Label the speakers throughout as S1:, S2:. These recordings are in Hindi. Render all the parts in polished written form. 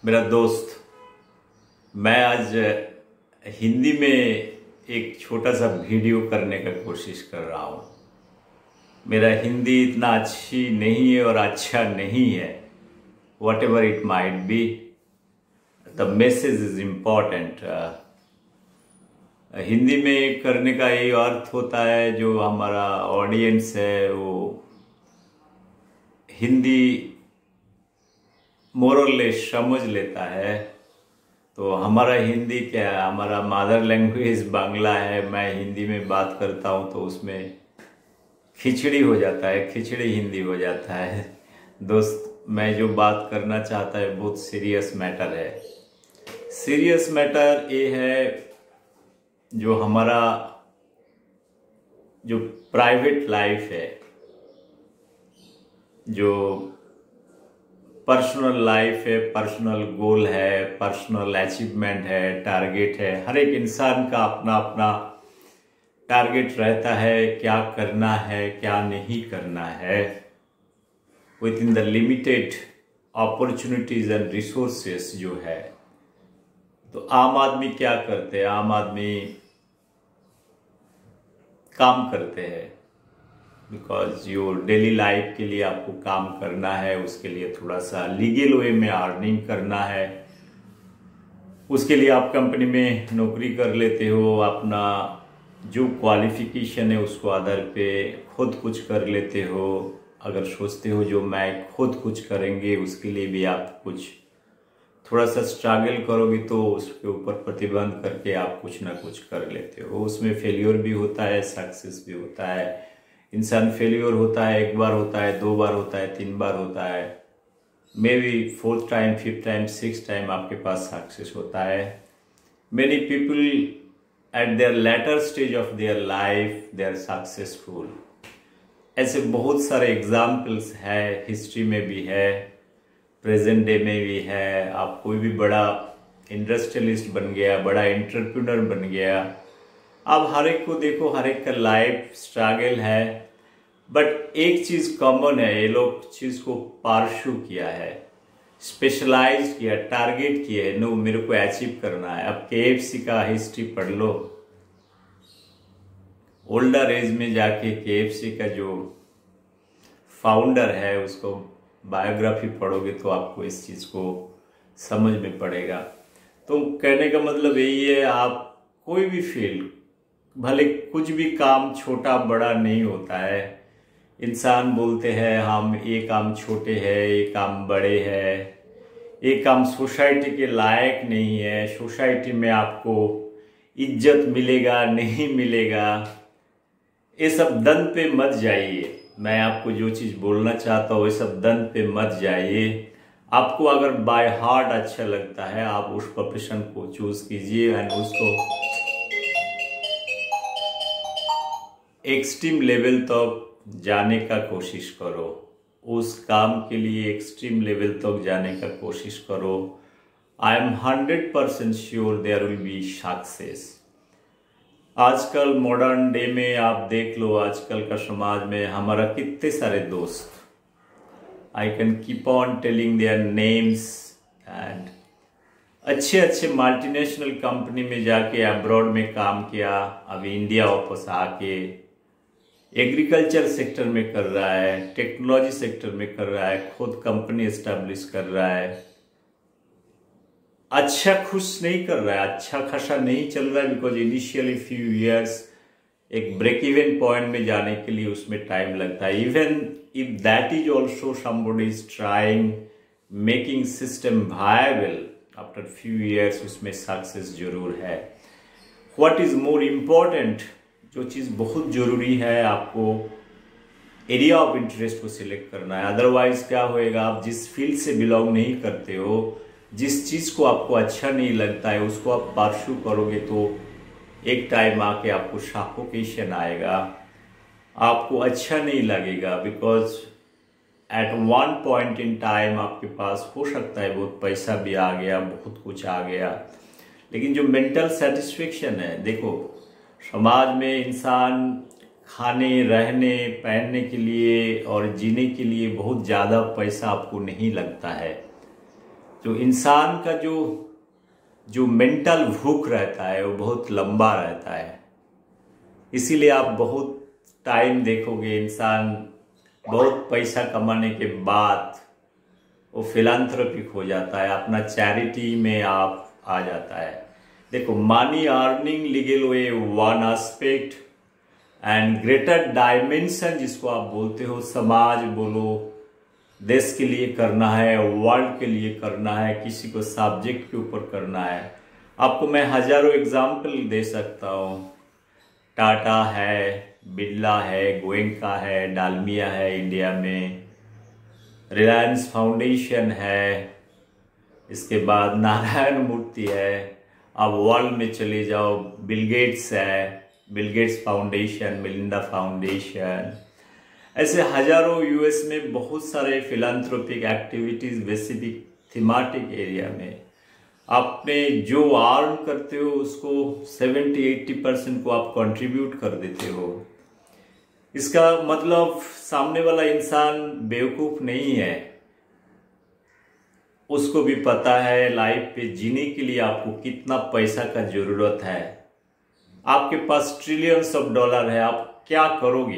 S1: मेरा दोस्त, मैं आज हिंदी में एक छोटा सा वीडियो करने का कोशिश कर रहा हूँ। मेरा हिंदी इतना अच्छी नहीं है और अच्छा नहीं है। What ever it might be, the message is important. Hindi में करने का ये अर्थ होता है, जो हमारा ऑडियंस है वो हिंदी मोर और लेस समझ लेता है। तो हमारा हिंदी क्या है, हमारा मदर लैंग्वेज बांग्ला है। मैं हिंदी में बात करता हूँ तो उसमें खिचड़ी हो जाता है, खिचड़ी हिंदी हो जाता है। दोस्त, मैं जो बात करना चाहता है बहुत सीरियस मैटर है। सीरियस मैटर ये है, जो हमारा जो प्राइवेट लाइफ है, जो पर्सनल लाइफ है, पर्सनल गोल है, पर्सनल अचीवमेंट है, टारगेट है। हर एक इंसान का अपना अपना टारगेट रहता है, क्या करना है क्या नहीं करना है, with in the limited opportunities and resources जो है। तो आम आदमी क्या करते हैं? आम आदमी काम करते हैं, बिकॉज योर डेली लाइफ के लिए आपको काम करना है, उसके लिए थोड़ा सा लीगल वे में अर्निंग करना है। उसके लिए आप कंपनी में नौकरी कर लेते हो, अपना जो क्वालिफिकेशन है उसको आधार पे खुद कुछ कर लेते हो। अगर सोचते हो जो मैं खुद कुछ करेंगे, उसके लिए भी आप कुछ थोड़ा सा स्ट्रगल करोगे तो उसके ऊपर प्रतिबंध करके आप कुछ ना कुछ कर लेते हो। उसमें फेलियर भी होता है, सक्सेस भी होता है। इंसान फेलियर होता है, एक बार होता है, दो बार होता है, तीन बार होता है, may be fourth time, fifth time, six time आपके पास सक्सेस होता है। Many people at their later stage of their life they are successful. ऐसे बहुत सारे एग्जाम्पल्स है, हिस्ट्री में भी है, प्रेजेंट डे में भी है। आप कोई भी बड़ा इंडस्ट्रियलिस्ट बन गया, बड़ा एंटरप्रेन्योर बन गया, अब हर एक को देखो, हर एक का लाइफ स्ट्रगल है, बट एक चीज कॉमन है, ये लोग चीज को पार्शू किया है, स्पेशलाइज किया, टारगेट किया है। नो, मेरे को अचीव करना है। अब KFC का हिस्ट्री पढ़ लो, ओल्डर एज में जाके KFC का जो फाउंडर है उसको बायोग्राफी पढ़ोगे तो आपको इस चीज को समझ में पड़ेगा। तो कहने का मतलब यही है, आप कोई भी फील्ड, भले कुछ भी काम छोटा बड़ा नहीं होता है। इंसान बोलते हैं हम ये काम छोटे हैं, ये काम बड़े हैं, ये काम सोसाइटी के लायक नहीं है, सोसाइटी में आपको इज्जत मिलेगा नहीं मिलेगा, ये सब दंड पे मत जाइए। मैं आपको जो चीज बोलना चाहता हूँ, ये सब दंड पे मत जाइए। आपको अगर बाय हार्ट अच्छा लगता है, आप उस प्रोफेशन को चूज कीजिए एंड उसको एक्सट्रीम लेवल तक जाने का कोशिश करो। उस काम के लिए एक्सट्रीम लेवल तक जाने का कोशिश करो। I am 100% sure there will be success. आजकल मॉडर्न डे में आप देख लो, आजकल का समाज में हमारा कितने सारे दोस्त, I can keep on telling their names, and अच्छे अच्छे मल्टीनेशनल कंपनी में जाके अब्रॉड में काम किया, अभी इंडिया वापस आके एग्रीकल्चर सेक्टर में कर रहा है, टेक्नोलॉजी सेक्टर में कर रहा है, खुद कंपनी एस्टेब्लिश कर रहा है। अच्छा खुश नहीं कर रहा है, अच्छा खासा नहीं चल रहा है, बिकॉज इनिशियली फ्यू इयर्स एक ब्रेक इवन पॉइंट में जाने के लिए उसमें टाइम लगता है। Even if that is also somebody is trying making system viable, after few years उसमें सक्सेस जरूर है। व्हाट इज मोर इम्पोर्टेंट, जो चीज बहुत जरूरी है, आपको एरिया ऑफ इंटरेस्ट को सिलेक्ट करना है। अदरवाइज क्या होएगा, आप जिस फील्ड से बिलोंग नहीं करते हो, जिस चीज को आपको अच्छा नहीं लगता है, उसको आप परस्यू करोगे तो एक टाइम आके आपको सफोकेशन आएगा, आपको अच्छा नहीं लगेगा। Because at one point in time आपके पास हो सकता है बहुत पैसा भी आ गया, बहुत कुछ आ गया, लेकिन जो मेंटल सेटिस्फेक्शन है, देखो समाज में इंसान खाने, रहने, पहनने के लिए और जीने के लिए बहुत ज़्यादा पैसा आपको नहीं लगता है। जो इंसान का जो मेंटल भूख रहता है वो बहुत लंबा रहता है। इसीलिए आप बहुत टाइम देखोगे इंसान बहुत पैसा कमाने के बाद वो फिलांथ्रोपिक हो जाता है, अपना चैरिटी में आप आ जाता है। देखो, money earning legal way one aspect and greater dimension जिसको आप बोलते हो, समाज बोलो, देश के लिए करना है, वर्ल्ड के लिए करना है, किसी को सब्जेक्ट के ऊपर करना है। आपको मैं हजारों एग्जाम्पल दे सकता हूँ। टाटा है, बिरला है, गोयंका है, डालमिया है इंडिया में, रिलायंस फाउंडेशन है, इसके बाद नारायण मूर्ति है। अब वर्ल्ड में चले जाओ, बिल गेट्स है, Bill Gates foundation, Melinda foundation, ऐसे हजारों। यूएस में बहुत सारे फिलांथ्रोपिक एक्टिविटीज स्पेसिफिक थीमेटिक एरिया में आपने जो अर्न करते हो उसको 70-80% को आप कंट्रीब्यूट कर देते हो। इसका मतलब सामने वाला इंसान बेवकूफ नहीं है, उसको भी पता है लाइफ पे जीने के लिए आपको कितना पैसा का जरूरत है। आपके पास ट्रिलियंस ऑफ डॉलर है, आप क्या करोगे,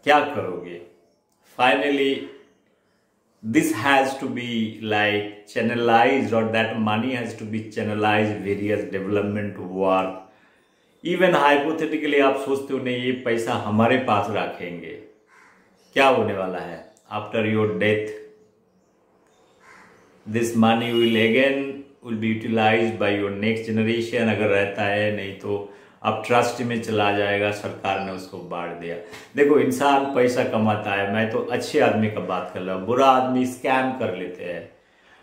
S1: क्या करोगे? Finally this has to be like channelized, or that money has to be channelized various development work. Even hypothetically आप सोचते हो नहीं ये पैसा हमारे पास रखेंगे, क्या होने वाला है? After your death this money will be utilized by your next generation अगर रहता है, नहीं तो अब ट्रस्ट में चला जाएगा, सरकार ने उसको बांट दिया। देखो, इंसान पैसा कमाता है, मैं तो अच्छे आदमी का बात कर रहा हूँ, बुरा आदमी स्कैम कर लेते हैं,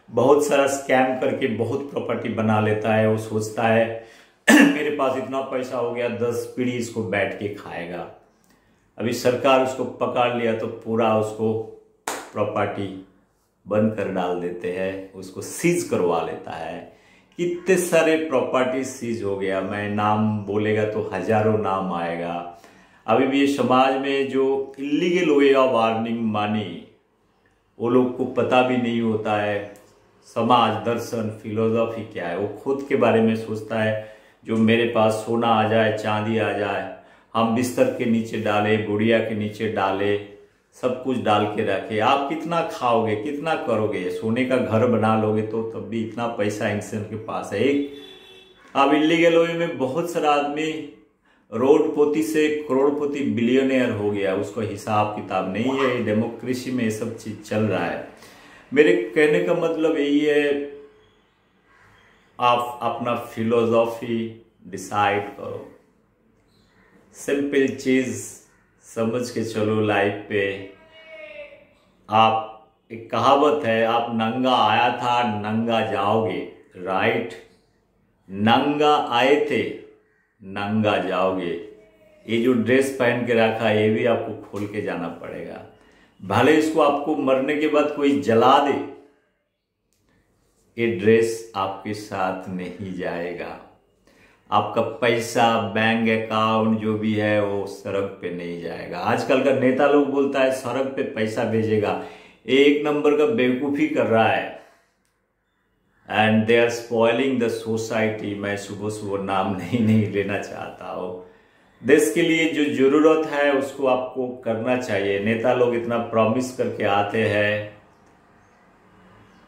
S1: बहुत सारा स्कैम करके बहुत प्रॉपर्टी बना लेता है। वो सोचता है मेरे पास इतना पैसा हो गया, 10 पीढ़ी इसको बैठ के खाएगा। अभी सरकार उसको पकड़ लिया तो पूरा उसको प्रॉपर्टी बंद कर डाल देते हैं, उसको सीज करवा लेता है। कितने सारे प्रॉपर्टी सीज हो गया, मैं नाम बोलेगा तो हजारों नाम आएगा। अभी भी ये समाज में जो illegal way of earning money, वो लोग को पता भी नहीं होता है समाज दर्शन फिलोसॉफी क्या है। वो खुद के बारे में सोचता है जो मेरे पास सोना आ जाए, चांदी आ जाए, हम बिस्तर के नीचे डाले, गुड़िया के नीचे डाले, सब कुछ डाल के रखे। आप कितना खाओगे, कितना करोगे? सोने का घर बना लोगे तो तब भी इतना पैसा इंसान के पास है। एक अब इलीगल वे में बहुत सारा आदमी रोडपोती से करोड़पति बिलियनियर हो गया, उसको हिसाब किताब नहीं है। डेमोक्रेसी में ये सब चीज चल रहा है। मेरे कहने का मतलब यही है, आप अपना फिलोसॉफी डिसाइड करो, सिंपल चीज समझ के चलो लाइफ पे। आप एक कहावत है, आप नंगा आया था नंगा जाओगे, राइट? नंगा आए थे नंगा जाओगे। ये जो ड्रेस पहन के रखा है ये भी आपको खोल के जाना पड़ेगा, भले इसको आपको मरने के बाद कोई जला दे, ये ड्रेस आपके साथ नहीं जाएगा। आपका पैसा, बैंक अकाउंट जो भी है वो सड़क पे नहीं जाएगा। आजकल का नेता लोग बोलता है सड़क पे पैसा भेजेगा, एक नंबर का बेवकूफी कर रहा है। And they are spoiling the society. मैं सुबह सुबह नाम नहीं लेना चाहता हूँ। देश के लिए जो जरूरत है उसको आपको करना चाहिए। नेता लोग इतना प्रॉमिस करके आते हैं,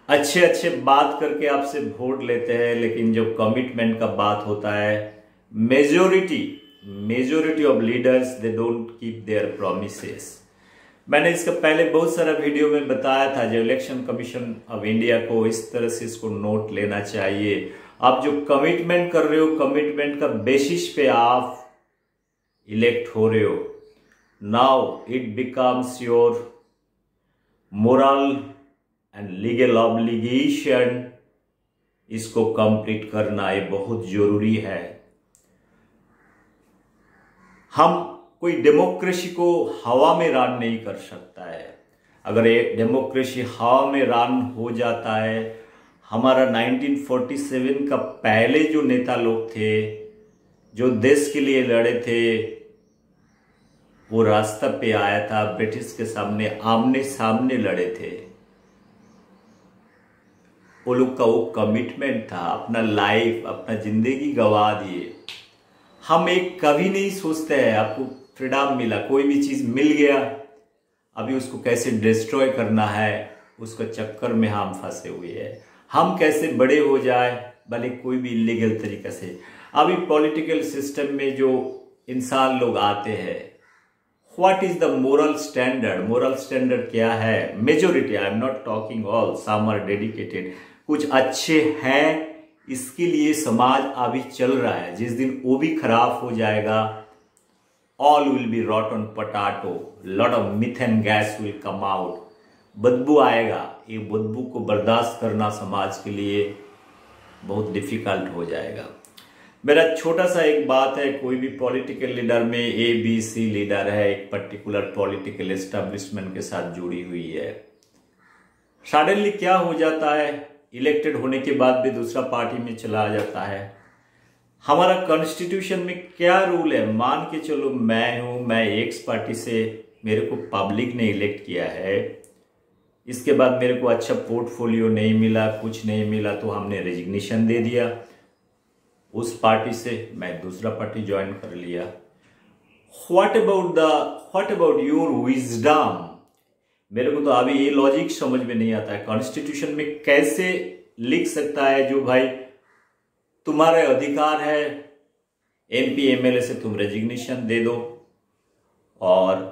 S1: अच्छे अच्छे बात करके आपसे वोट लेते हैं, लेकिन जो कमिटमेंट का बात होता है, majority of leaders they don't keep their promises. मैंने इसका पहले बहुत सारा वीडियो में बताया था, जो इलेक्शन कमीशन ऑफ इंडिया को इस तरह से इसको नोट लेना चाहिए। आप जो कमिटमेंट कर रहे हो, कमिटमेंट का बेसिस पे आप इलेक्ट हो रहे हो। Now it becomes your moral and legal obligation, इसको कंप्लीट करना ये बहुत जरूरी है। हम कोई डेमोक्रेसी को हवा में रन नहीं कर सकता है। अगर ये डेमोक्रेसी हवा में रन हो जाता है, हमारा 1947 का पहले जो नेता लोग थे जो देश के लिए लड़े थे, वो रास्ता पे आया था, ब्रिटिश के सामने आमने सामने लड़े थे। वो लोग का वो कमिटमेंट था, अपना लाइफ, अपना जिंदगी गंवा दिए। हम एक कभी नहीं सोचते हैं आपको फ्रीडम मिला, कोई भी चीज मिल गया, अभी उसको कैसे डिस्ट्रॉय करना है, उसका चक्कर में हम फंसे हुए हैं। हम कैसे बड़े हो जाए, भले कोई भी इलीगल तरीके से। अभी पॉलिटिकल सिस्टम में जो इंसान लोग आते हैं, what is the moral standard? Moral standard क्या है? Majority, I am not talking all, some are dedicated, कुछ अच्छे हैं, इसके लिए समाज अभी चल रहा है। जिस दिन वो भी खराब हो जाएगा, all will be रॉटन potato, lot of methane gas will come out, बदबू आएगा। ये बदबू को बर्दाश्त करना समाज के लिए बहुत डिफिकल्ट हो जाएगा। मेरा छोटा सा एक बात है, कोई भी पॉलिटिकल लीडर में ABC लीडर है, एक पर्टिकुलर पॉलिटिकल एस्टेब्लिशमेंट के साथ जुड़ी हुई है, सडनली क्या हो जाता है, इलेक्टेड होने के बाद भी दूसरा पार्टी में चला जाता है। हमारा कॉन्स्टिट्यूशन में क्या रूल है? मान के चलो मैं हूं, मैं एक्स पार्टी से, मेरे को पब्लिक ने इलेक्ट किया है, इसके बाद मेरे को अच्छा पोर्टफोलियो नहीं मिला, कुछ नहीं मिला, तो हमने रेजिग्नेशन दे दिया उस पार्टी से, मैं दूसरा पार्टी ज्वाइन कर लिया। What about your wisdom? मेरे को तो अभी ये लॉजिक समझ में नहीं आता है, कॉन्स्टिट्यूशन में कैसे लिख सकता है जो भाई तुम्हारे अधिकार है, MP MLA से तुम रेजिग्नेशन दे दो और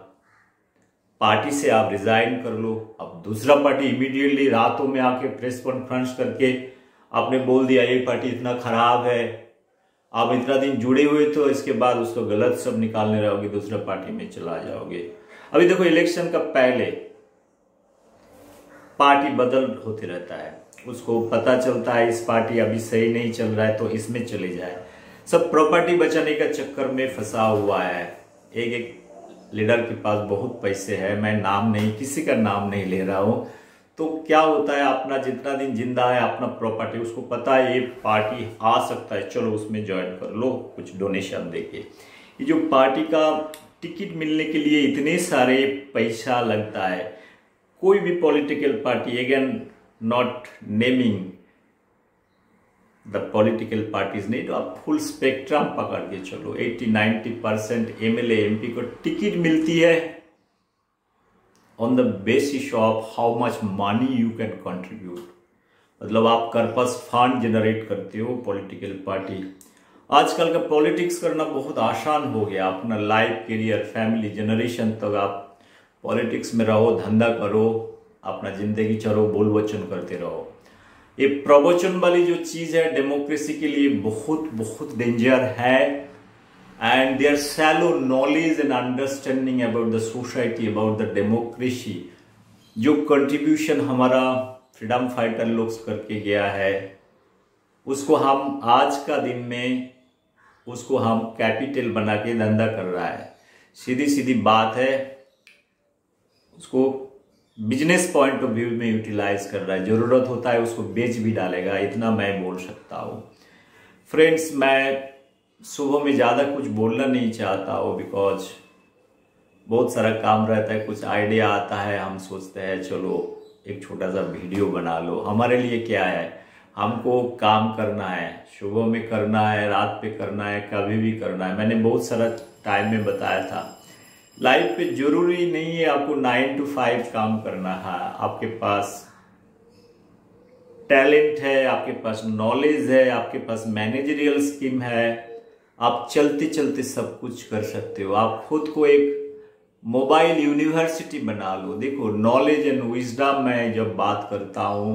S1: पार्टी से आप रिजाइन कर लो। अब दूसरा पार्टी इमीडिएटली रातों में आके प्रेस कॉन्फ्रेंस करके आपने बोल दिया ये पार्टी इतना खराब है, आप इतना दिन जुड़े हुए, तो इसके बाद उसको गलत सब निकालने रहोगे, दूसरा पार्टी में चला जाओगे। अभी देखो इलेक्शन का पहले पार्टी बदल होते रहता है, उसको पता चलता है इस पार्टी अभी सही नहीं चल रहा है तो इसमें चले जाए। सब प्रॉपर्टी बचाने का चक्कर में फंसा हुआ है। एक लीडर के पास बहुत पैसे है, मैं नाम नहीं, किसी का नाम नहीं ले रहा हूं, तो क्या होता है, अपना जितना दिन जिंदा है अपना प्रॉपर्टी, उसको पता है ये पार्टी आ सकता है, चलो उसमें ज्वाइन कर लो कुछ डोनेशन देके। ये जो पार्टी का टिकट मिलने के लिए इतने सारे पैसा लगता है, कोई भी political party, again not naming the political parties, नहीं तो आप फुल स्पेक्ट्रम पकड़ के चलो, 80-90% MLA MP को टिकट मिलती है on the basis of how much money you can contribute, मतलब आप कर्पस फंड जनरेट करते हो पॉलिटिकल पार्टी। आजकल का पॉलिटिक्स करना बहुत आसान हो गया, अपना लाइफ, करियर, फैमिली, जनरेशन तक आप पॉलिटिक्स में रहो, धंधा करो, अपना जिंदगी चलो, बोल वचन करते रहो। ये प्रवचन वाली जो चीज है डेमोक्रेसी के लिए बहुत बहुत डेंजर है, and their shallow knowledge and understanding about the society, about the democracy, जो कंट्रीब्यूशन हमारा फ्रीडम फाइटर लोग करके गया है, उसको हम आज का दिन में उसको हम कैपिटल बना के धंधा कर रहा है। सीधी सीधी बात है, उसको बिजनेस पॉइंट ऑफ व्यू में यूटिलाइज कर रहा है, जरूरत होता है उसको बेच भी डालेगा, इतना मैं बोल सकता हूँ। फ्रेंड्स, मैं सुबह में ज़्यादा कुछ बोलना नहीं चाहता हूँ, बिकॉज बहुत सारा काम रहता है, कुछ आइडिया आता है, हम सोचते हैं चलो एक छोटा सा वीडियो बना लो। हमारे लिए क्या है, हमको काम करना है, सुबह में करना है, रात पे करना है, कभी भी करना है। मैंने बहुत सारा टाइम में बताया था, लाइफ पे जरूरी नहीं है आपको 9 to 5 काम करना है। आपके पास टैलेंट है, आपके पास नॉलेज है, आपके पास मैनेजरियल स्किल है, आप चलते चलते सब कुछ कर सकते हो। आप खुद को एक मोबाइल यूनिवर्सिटी बना लो। देखो, नॉलेज एंड विजडम मैं जब बात करता हूँ,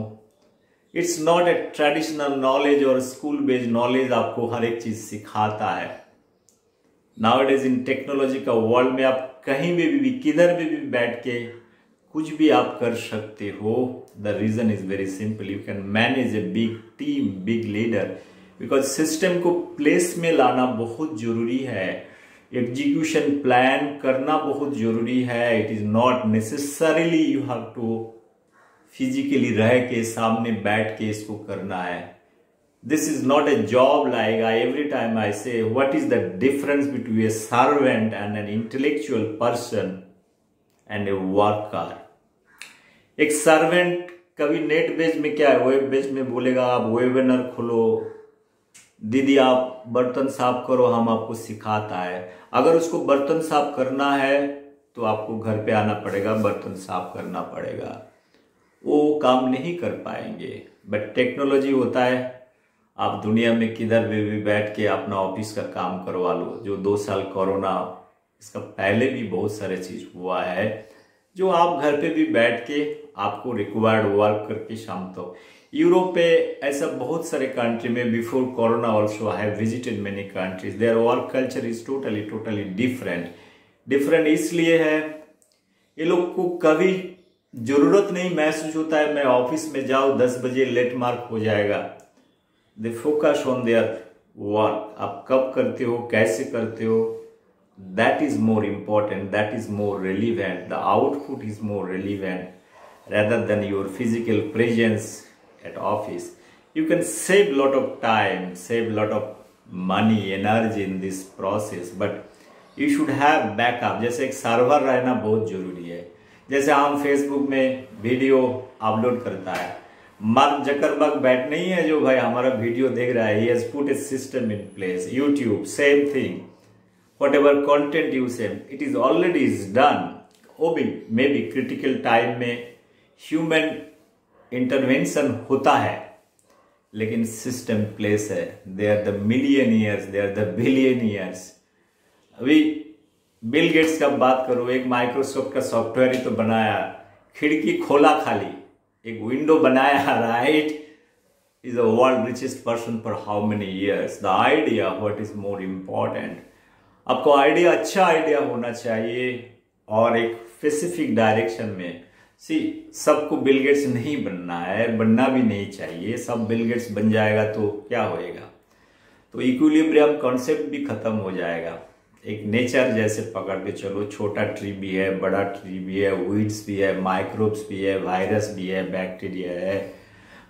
S1: it's not a traditional knowledge और स्कूल बेस्ड नॉलेज आपको हर एक चीज सिखाता है। नाउअडेज इन टेक्नोलॉजी का वर्ल्ड में आप कहीं भी किधर भी बैठ के कुछ भी आप कर सकते हो। The reason is very simple, you can manage a big team, big leader, because system को प्लेस में लाना बहुत जरूरी है, एग्जीक्यूशन प्लान करना बहुत जरूरी है। It is not necessarily you have to physically रह के सामने बैठ के इसको करना है। This is not a job like every time I say what is the difference between a servant and an intellectual person and a worker। एक सर्वेंट कभी नेट बेस में क्या है, वेब बेस में बोलेगा आप वेबिनार खोलो, दीदी आप बर्तन साफ करो, हम आपको सिखाता है। अगर उसको बर्तन साफ करना है तो आपको घर पे आना पड़ेगा, बर्तन साफ करना पड़ेगा, वो काम नहीं कर पाएंगे। बट टेक्नोलॉजी होता है, आप दुनिया में किधर भी बैठ के अपना ऑफिस का काम करवा लो। जो 2 साल कोरोना, इसका पहले भी बहुत सारे चीज हुआ है जो आप घर पे भी बैठ के आपको रिक्वायर्ड वर्क करके शाम तक। यूरोप पे ऐसा बहुत सारे कंट्री में before corona also I have visited many countries, their work culture is totally different इसलिए है ये लोग को कभी जरूरत नहीं महसूस होता है मैं ऑफिस में जाऊं 10 बजे लेट मार्क हो जाएगा। They focus on their work, आप कब करते हो, कैसे करते हो, that is more important, that is more relevant, the output is more relevant rather than your physical presence at office. You can save lot of time, save lot of money, energy in this process, but you should have backup. जैसे एक सर्वर रहना बहुत जरूरी है। जैसे हम फेसबुक में वीडियो अपलोड करता है, मार्क जकरबर्ग बैठ नहीं है जो भाई हमारा वीडियो देख रहा है, he has put a system in place. YouTube same thing, whatever content you send, it is already is done. वो भी मे बी क्रिटिकल टाइम में ह्यूमन इंटरवेंशन होता है, लेकिन सिस्टम प्लेस है। They are the millionaires, they are the billionaires. अभी बिल गेट्स का बात करो, एक माइक्रोसॉफ्ट का सॉफ्टवेयर ही तो बनाया, खिड़की खोला खाली, एक विंडो बनाया, right, is the world richest person for how many years. The idea what is more important, आपको आइडिया, अच्छा आइडिया होना चाहिए और एक स्पेसिफिक डायरेक्शन में। सबको बिल गेट्स नहीं बनना है, बनना भी नहीं चाहिए। सब बिल गेट्स बन जाएगा तो क्या होएगा, तो इक्विलिब्रियम कॉन्सेप्ट भी खत्म हो जाएगा। एक नेचर जैसे पकड़ के चलो, छोटा ट्री भी है, बड़ा ट्री भी है, वीड्स भी है, माइक्रोब्स भी है, वायरस भी है, बैक्टीरिया है,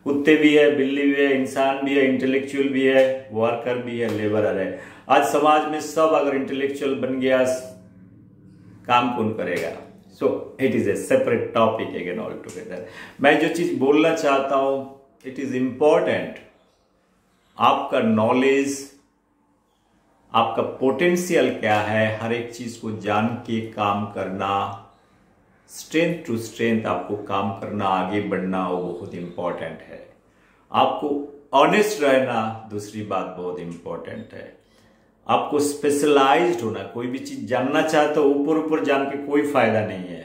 S1: कुत्ते भी है, बिल्ली भी है, इंसान भी है, इंटेलेक्चुअल भी है, वर्कर भी है, लेबरर है। आज समाज में सब अगर इंटेलेक्चुअल बन गया, काम कौन करेगा? So it is a separate topic again all together. मैं जो चीज बोलना चाहता हूं, इट इज इंपॉर्टेंट, आपका नॉलेज, आपका पोटेंशियल क्या है, हर एक चीज को जान के काम करना, स्ट्रेंथ टू स्ट्रेंथ आपको काम करना, आगे बढ़ना, वो बहुत इंपॉर्टेंट है। आपको ऑनेस्ट रहना, दूसरी बात बहुत इंपॉर्टेंट है। आपको स्पेशलाइज्ड होना, कोई भी चीज जानना चाहते हो ऊपर ऊपर जान के कोई फायदा नहीं है।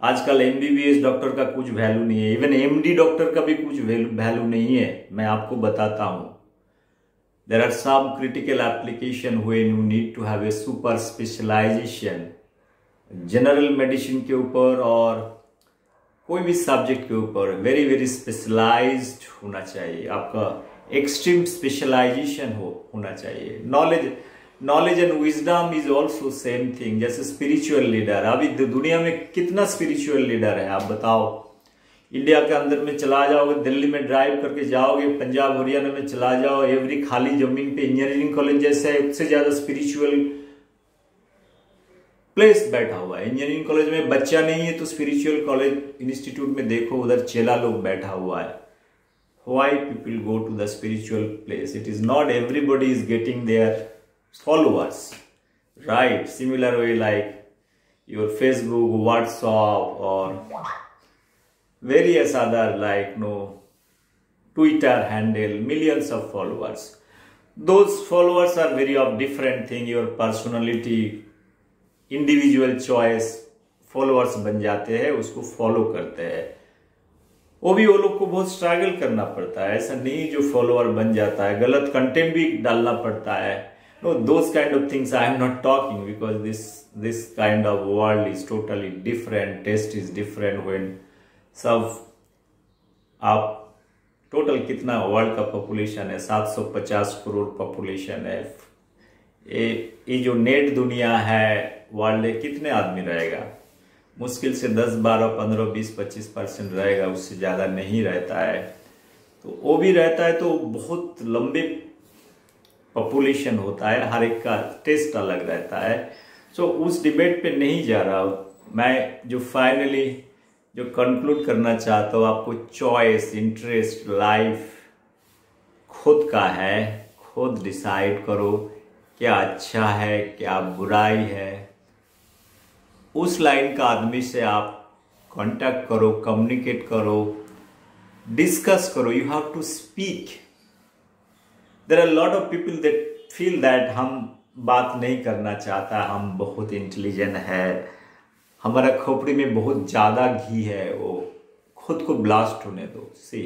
S1: आजकल MBBS डॉक्टर का कुछ वैल्यू नहीं है, इवन MD डॉक्टर का भी कुछ वैल्यू नहीं है। मैं आपको बताता हूं, there are some critical application when you need to have a super specialisation, general medicine के ऊपर और कोई भी सब्जेक्ट के ऊपर वेरी स्पेशलाइज्ड होना चाहिए। आपका एक्सट्रीम स्पेशलाइजेशन होना चाहिए। Knowledge and wisdom is also same thing. जैसे स्पिरिचुअल लीडर, अभी दुनिया में कितना स्पिरिचुअल लीडर है आप बताओ। इंडिया के अंदर में चला जाओगे, दिल्ली में ड्राइव करके जाओगे, पंजाब हरियाणा में चला जाओ, एवरी खाली जमीन पे इंजीनियरिंग कॉलेज जैसा है, उससे ज्यादा स्पिरिचुअल प्लेस बैठा हुआ है। इंजीनियरिंग कॉलेज में बच्चा नहीं है तो स्पिरिचुअल कॉलेज इंस्टीट्यूट में देखो, उधर चेला लोग बैठा हुआ है। Why people go to the spiritual place? It is not everybody is getting their followers, right? Similar way like your Facebook, WhatsApp or various other like Twitter handle, millions of followers. Those followers are very of different thing. Your personality, individual choice, followers बन जाते हैं, उसको follow करते हैं। वो लोग को बहुत स्ट्रगल करना पड़ता है, ऐसा नहीं जो फॉलोअर बन जाता है, गलत कंटेंट भी डालना पड़ता है। No, those kind of things I am not talking, because this kind of world is totally different, test is different. When सब आप टोटल कितना वर्ल्ड का पॉपुलेशन है, 750 करोड़ पॉपुलेशन है। ये जो नेट दुनिया है वर्ल्ड में कितने आदमी रहेगा? मुश्किल से 10, 12, 15, 20, 25% रहेगा, उससे ज़्यादा नहीं रहता है। तो वो भी रहता है तो बहुत लंबे पॉपुलेशन होता है, हर एक का टेस्ट अलग रहता है। सो उस डिबेट पे नहीं जा रहा हूँ मैं। जो फाइनली जो कंक्लूड करना चाहता हूँ, आपको चॉइस, इंटरेस्ट, लाइफ खुद का है। खुद डिसाइड करो क्या अच्छा है, क्या बुराई है। उस लाइन का आदमी से आप कांटेक्ट करो, कम्युनिकेट करो, डिस्कस करो। You have to speak. There are lot of people that feel that हम बात नहीं करना चाहता, हम बहुत इंटेलिजेंट है, हमारा खोपड़ी में बहुत ज़्यादा घी है, वो खुद को ब्लास्ट होने दो। सी,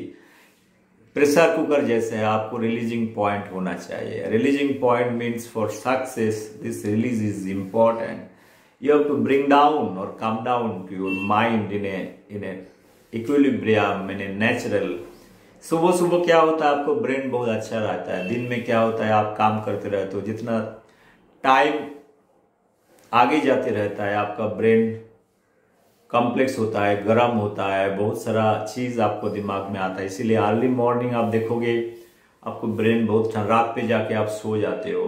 S1: प्रेशर कुकर जैसे है, आपको रिलीजिंग पॉइंट होना चाहिए। Releasing point means for success this release is important. You have to bring down और come down to your mind in a equilibrium, in a natural. सुबह सुबह क्या होता है, आपको ब्रेन बहुत अच्छा रहता है। दिन में क्या होता है, आप काम करते रहते हो, जितना टाइम आगे जाते रहता है आपका ब्रेन कॉम्प्लेक्स होता है, गर्म होता है, बहुत सारा चीज़ आपको दिमाग में आता है। इसीलिए अर्ली मॉर्निंग आप देखोगे आपको ब्रेन बहुत रात पे जाके आप सो जाते हो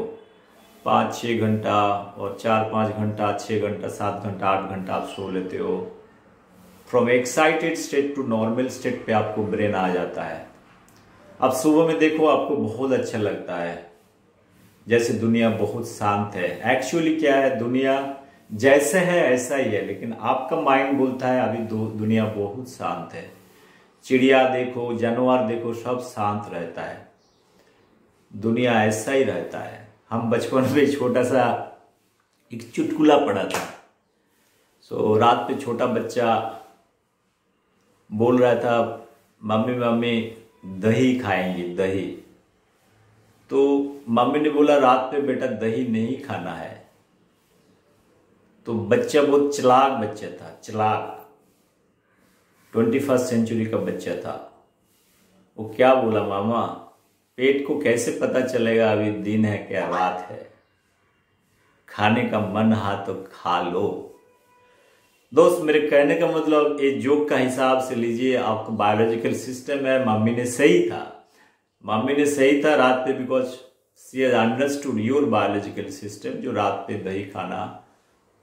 S1: 5-6 घंटा, और 4-5 घंटा, 6 घंटा, 7 घंटा, 8 घंटा आप सो लेते हो। From excited state to normal state पे आपको ब्रेन आ जाता है। अब सुबह में देखो आपको बहुत अच्छा लगता है, जैसे दुनिया बहुत शांत है। एक्चुअली क्या है, दुनिया जैसे है ऐसा ही है, लेकिन आपका माइंड बोलता है अभी दुनिया बहुत शांत है। चिड़िया देखो, जानवर देखो, सब शांत रहता है। दुनिया ऐसा ही रहता है। हम बचपन में छोटा सा एक चुटकुला पढ़ा था। रात पे छोटा बच्चा बोल रहा था, मम्मी मम्मी दही खाएंगी, दही। तो मम्मी ने बोला, रात पे बेटा दही नहीं खाना है। तो बच्चा बहुत चालाक बच्चा था, चालाक, 21st सेंचुरी का बच्चा था। वो क्या बोला, मामा पेट को कैसे पता चलेगा अभी दिन है क्या रात है, खाने का मन हा तो खा लो। दोस्त, मेरे कहने का मतलब ये जोक का हिसाब से लीजिए, आपका बायोलॉजिकल सिस्टम है। मम्मी ने सही था रात पे, because she has understood your biological system. जो रात पे दही खाना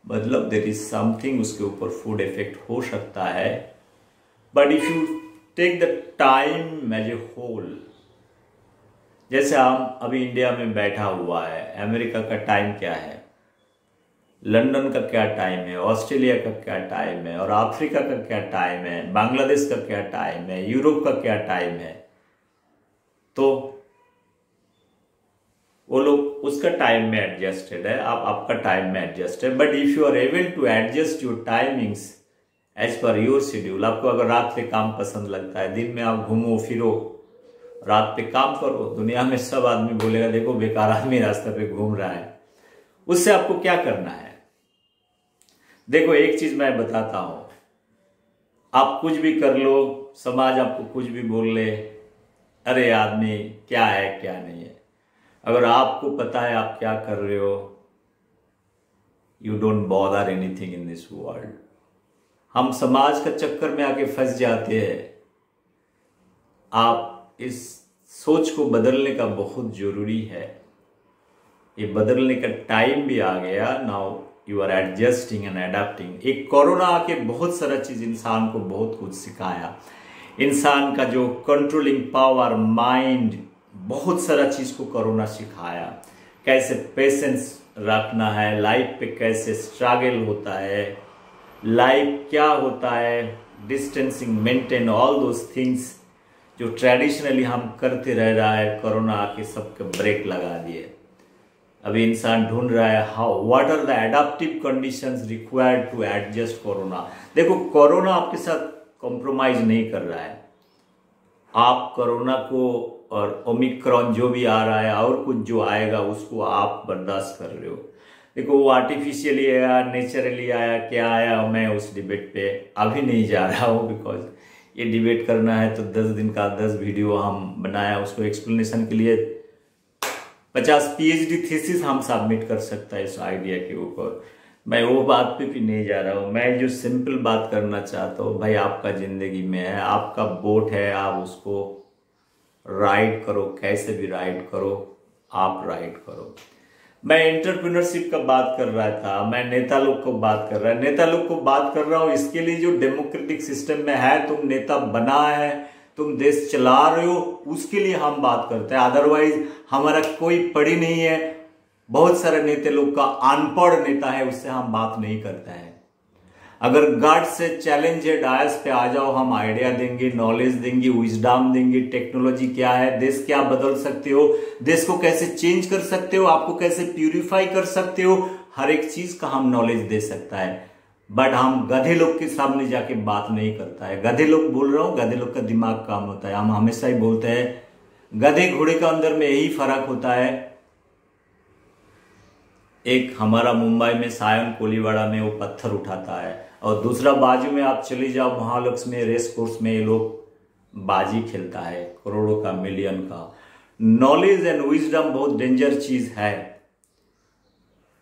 S1: मतलब देयर इज समथिंग, उसके ऊपर फूड इफेक्ट हो सकता है। But if you take the time as a whole, जैसे हम अभी इंडिया में बैठा हुआ है, अमेरिका का टाइम क्या है, लंदन का क्या टाइम है, ऑस्ट्रेलिया का क्या टाइम है, और अफ्रीका का क्या टाइम है, बांग्लादेश का क्या टाइम है, यूरोप का क्या टाइम है। तो वो लोग उसका टाइम में एडजस्टेड है, आप आपका टाइम में एडजस्ट है। But if you are able to adjust your timings as per your schedule, आपको अगर रात पे काम पसंद लगता है, दिन में आप घूमो फिरो, रात पे काम करो। दुनिया में सब आदमी बोलेगा देखो बेकार आदमी रास्ते पे घूम रहा है। उससे आपको क्या करना है, देखो एक चीज मैं बताता हूं, आप कुछ भी कर लो, समाज आपको कुछ भी बोल ले, अरे आदमी क्या है क्या नहीं है, अगर आपको पता है आप क्या कर रहे हो, you don't bother anything in this world. हम समाज का चक्कर में आके फंस जाते हैं। आप इस सोच को बदलने का बहुत जरूरी है। ये बदलने का टाइम भी आ गया। Now you are adjusting and adapting. एक कोरोना आके बहुत सारा चीज इंसान को बहुत कुछ सिखाया। इंसान का जो कंट्रोलिंग पावर, माइंड, बहुत सारा चीज को कोरोना सिखाया। कैसे पेशेंस रखना है, लाइफ पे कैसे स्ट्रगल होता है, लाइफ क्या होता है, distancing maintain, all those things जो ट्रेडिशनली हम करते रह रहा है, कोरोना आके सबके ब्रेक लगा दिए। अभी इंसान ढूंढ रहा है how, what are the adaptive conditions required to adjust corona. देखो कोरोना आपके साथ कॉम्प्रोमाइज नहीं कर रहा है। आप कोरोना को और ओमिक्रॉन जो भी आ रहा है और कुछ जो आएगा उसको आप बर्दाश्त कर रहे हो। देखो वो आर्टिफिशियली आया, नेचुरली आया, क्या आया, मैं उस डिबेट पे अभी नहीं जा रहा हूँ। बिकॉज ये डिबेट करना है तो 10 दिन का 10 वीडियो हम बनाया, उसको एक्सप्लेनेशन के लिए 50 PhD थीसिस हम सबमिट कर सकता है इस आइडिया के ऊपर। मैं वो बात पे भी नहीं जा रहा हूँ। मैं जो सिंपल बात करना चाहता हूँ, भाई आपका जिंदगी में है, आपका बोट है, आप उसको राइड करो, कैसे भी राइड करो, आप राइड करो। मैं एंटरप्रेन्योरशिप का बात कर रहा था, मैं नेता लोग को बात कर रहा हूं इसके लिए जो डेमोक्रेटिक सिस्टम में है, तुम नेता बना है, तुम देश चला रहे हो, उसके लिए हम बात करते हैं। अदरवाइज हमारा कोई पड़ी नहीं है, बहुत सारे नेता लोग का अनपढ़ नेता है, उससे हम बात नहीं करते हैं। अगर गॉड से चैलेंज है, डायस पे आ जाओ, हम आइडिया देंगे, नॉलेज देंगे, विजडम देंगे, टेक्नोलॉजी क्या है, देश क्या बदल सकते हो, देश को कैसे चेंज कर सकते हो, आपको कैसे प्यूरिफाई कर सकते हो, हर एक चीज का हम नॉलेज दे सकता है। बट हम गधे लोग के सामने जाके बात नहीं करता है। गधे लोग बोल रहा हूं, गधे लोग का दिमाग काम होता है। हम हमेशा ही बोलते हैं गधे घोड़े का अंदर में यही फर्क होता है। एक हमारा मुंबई में सायन कोलीवाड़ा में वो पत्थर उठाता है, और दूसरा बाजू में आप चले जाओ महालक्स में, रेस कोर्स में ये लोग बाजी खेलता है, करोड़ों का, मिलियन का। नॉलेज एंड विजडम बहुत डेंजर चीज है।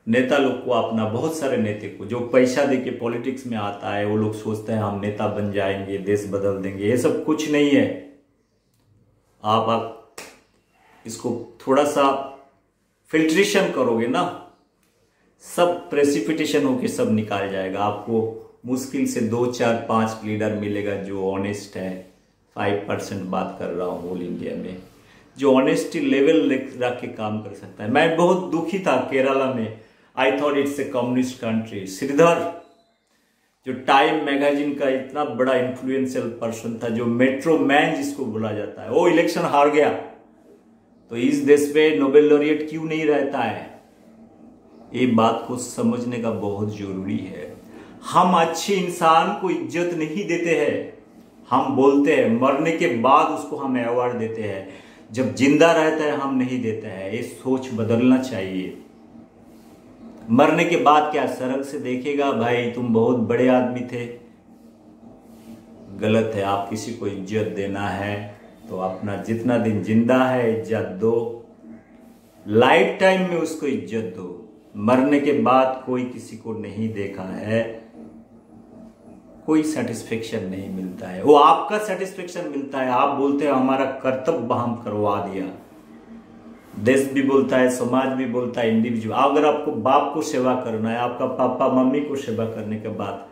S1: नेता लोग को अपना, बहुत सारे नेता को जो पैसा देके पॉलिटिक्स में आता है, वो लोग सोचते हैं हम नेता बन जाएंगे, देश बदल देंगे। ये सब कुछ नहीं है। आप इसको थोड़ा सा फिल्ट्रेशन करोगे ना, सब प्रेसिपिटेशन होके सब निकाल जाएगा। आपको मुश्किल से 2, 4, 5 लीडर मिलेगा जो ऑनेस्ट है। 5% बात कर रहा हूँ होल इंडिया में, जो ऑनेस्टी लेवल रख के काम कर सकता है। मैं बहुत दुखी था केरला में, I thought it's a communist country. Sridhar जो टाइम मैगजीन का इतना बड़ा इन्फ्लुएंशियल पर्सन था, जो मेट्रो मैन जिसको बोला जाता है, वो इलेक्शन हार गया। तो इस देश में नोबेल लॉरिएट क्यों नहीं रहता है? ये बात को समझने का बहुत जरूरी है। हम अच्छे इंसान को इज्जत नहीं देते हैं, हम बोलते हैं, मरने के बाद उसको हम अवार्ड देते हैं, जब जिंदा रहता है हम नहीं देते हैं। ये सोच बदलना चाहिए। मरने के बाद क्या सड़क से देखेगा, भाई तुम बहुत बड़े आदमी थे? गलत है। आप किसी को इज्जत देना है तो अपना जितना दिन जिंदा है इज्जत दो, लाइफ टाइम में उसको इज्जत दो। मरने के बाद कोई किसी को नहीं देखा है, कोई सेटिस्फेक्शन नहीं मिलता है। वो आपका सेटिस्फेक्शन मिलता है। आप बोलते हैं हमारा कर्तव्य हम करवा दिया। देश भी बोलता है, समाज भी बोलता है, इंडिविजुअल। अगर आपको बाप को सेवा करना है, आपका पापा मम्मी को सेवा करने के बाद,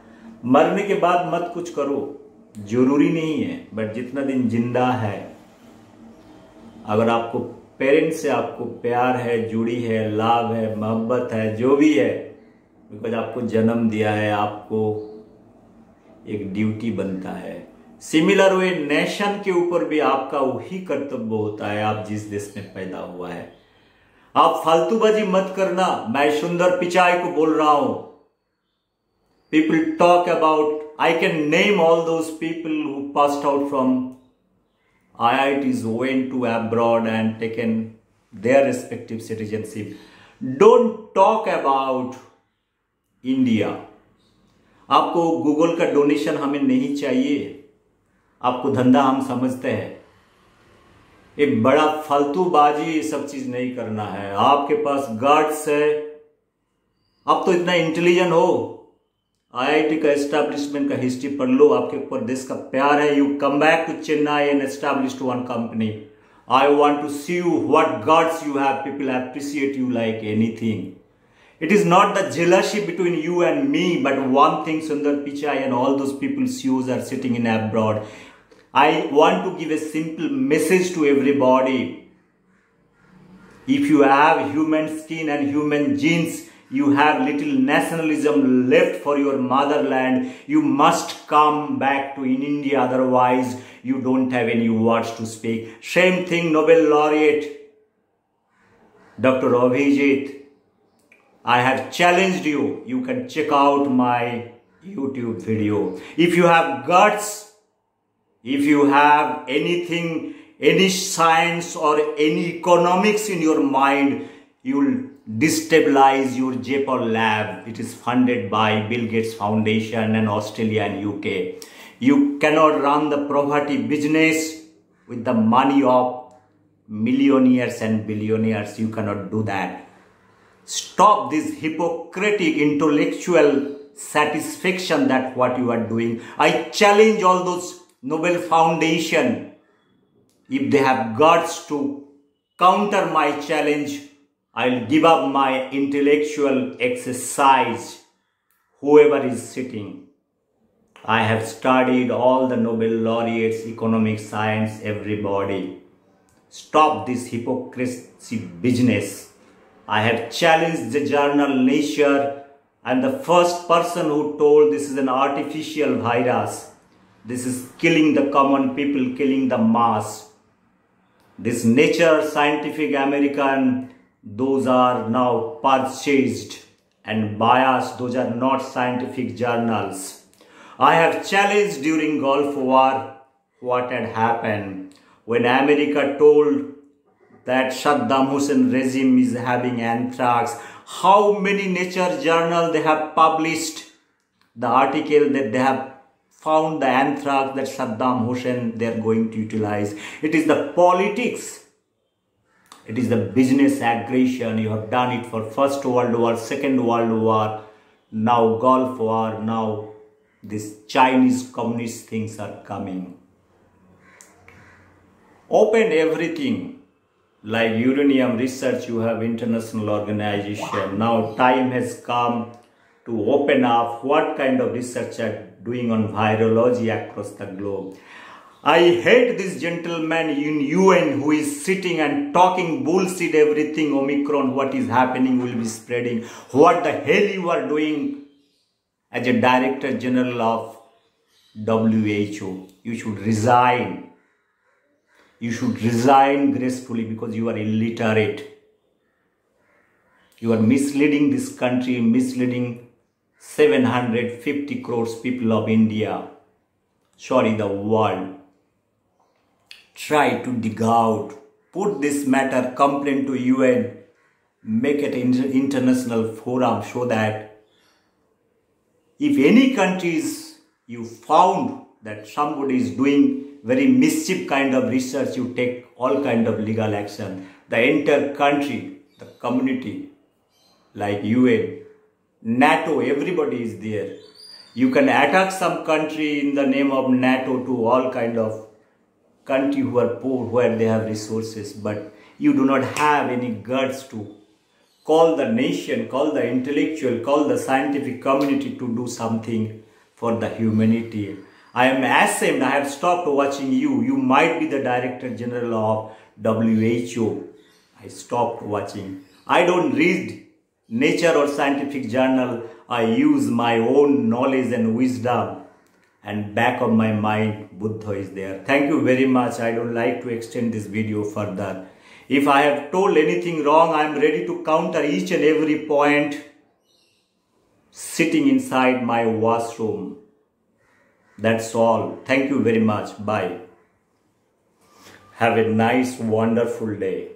S1: मरने के बाद मत कुछ करो, जरूरी नहीं है। बट जितना दिन जिंदा है, अगर आपको पेरेंट्स से आपको प्यार है, जुड़ी है, लाभ है, मोहब्बत है, जो भी है, बिकॉज आपको जन्म दिया है, आपको एक ड्यूटी बनता है। सिमिलर वे नेशन के ऊपर भी आपका वही कर्तव्य होता है, आप जिस देश में पैदा हुआ है। आप फालतूबाजी मत करना। मैं सुंदर पिचाई को बोल रहा हूं। People talk about, I can name all those people who passed out from IITs, went to abroad and taken their respective citizenship. Don't talk about India. आपको गूगल का डोनेशन हमें नहीं चाहिए, आपको धंधा हम समझते हैं। एक बड़ा फालतूबाजी ये सब चीज नहीं करना है। आपके पास गार्ड्स है, आप तो इतना इंटेलिजेंट हो, IIT का एस्टैब्लिशमेंट का हिस्ट्री पढ़ लो, आपके ऊपर देश का प्यार है। You come back to Chennai and establish one company. I want to see you what gods you have. People appreciate you like anything. It is not the jealousy between you and me, but one thing, Sundar Pichai and all those people CEOs are sitting in abroad. I want to give a simple message to everybody. If you have human skin and human genes, you have little nationalism left for your motherland, you must come back to in India, otherwise you don't have any words to speak. Same thing, Nobel laureate Dr. Abhijit, I have challenged you. You can check out my YouTube video. If you have guts, if you have anything, any science or any economics in your mind, you will destabilize your J-POL lab. It is funded by Bill Gates Foundation and Australia and UK. You cannot run the property business with the money of millionaires and billionaires. You cannot do that. Stop this hypocritic intellectual satisfaction that what you are doing. I challenge all those Nobel Foundation, if they have guts to counter my challenge, I'll give up my intellectual exercise, whoever is sitting. I have studied all the Nobel laureates, economic science, everybody. Stop this hypocrisy business. I have challenged the journal Nature. I'm the first person who told this is an artificial virus. This is killing the common people, killing the mass. This Nature, Scientific American, those are now purchased and biased. Those are not scientific journals. I have challenged during Gulf War what had happened when America told that Saddam Hussein regime is having anthrax. How many Nature journal they have published the article that they have found the anthrax that Saddam Hussein they are going to utilize. It is the politics. It is the business aggression. You have done it for First World War, Second World War, now Gulf War, now this Chinese communist things are coming. Open everything. Like uranium research, you have international organization. Now time has come to open up what kind of research are doing on virology across the globe. I hate this gentleman in UN who is sitting and talking bullshit everything. Omicron, what is happening will be spreading. What the hell you are doing as a Director General of WHO? You should resign. You should resign gracefully because you are illiterate. You are misleading this country, misleading 750 crores people of India. Sorry, the world. Try to dig out. Put this matter, complaint to UN. Make it an international forum so that if any countries you found that somebody is doing very mischief kind of research, you take all kind of legal action. The entire country, the community, like UN, NATO, everybody is there. You can attack some country in the name of NATO to all kind of country who are poor, where they have resources, but you do not have any guts to call the nation, call the intellectual, call the scientific community to do something for the humanity. I am ashamed. I have stopped watching you. You might be the Director General of WHO. I stopped watching. I don't read Nature or scientific journal. I use my own knowledge and wisdom. And back of my mind, Buddha is there. Thank you very much. I don't like to extend this video further. If I have told anything wrong, I am ready to counter each and every point sitting inside my washroom. That's all. Thank you very much. Bye. Have a nice, wonderful day.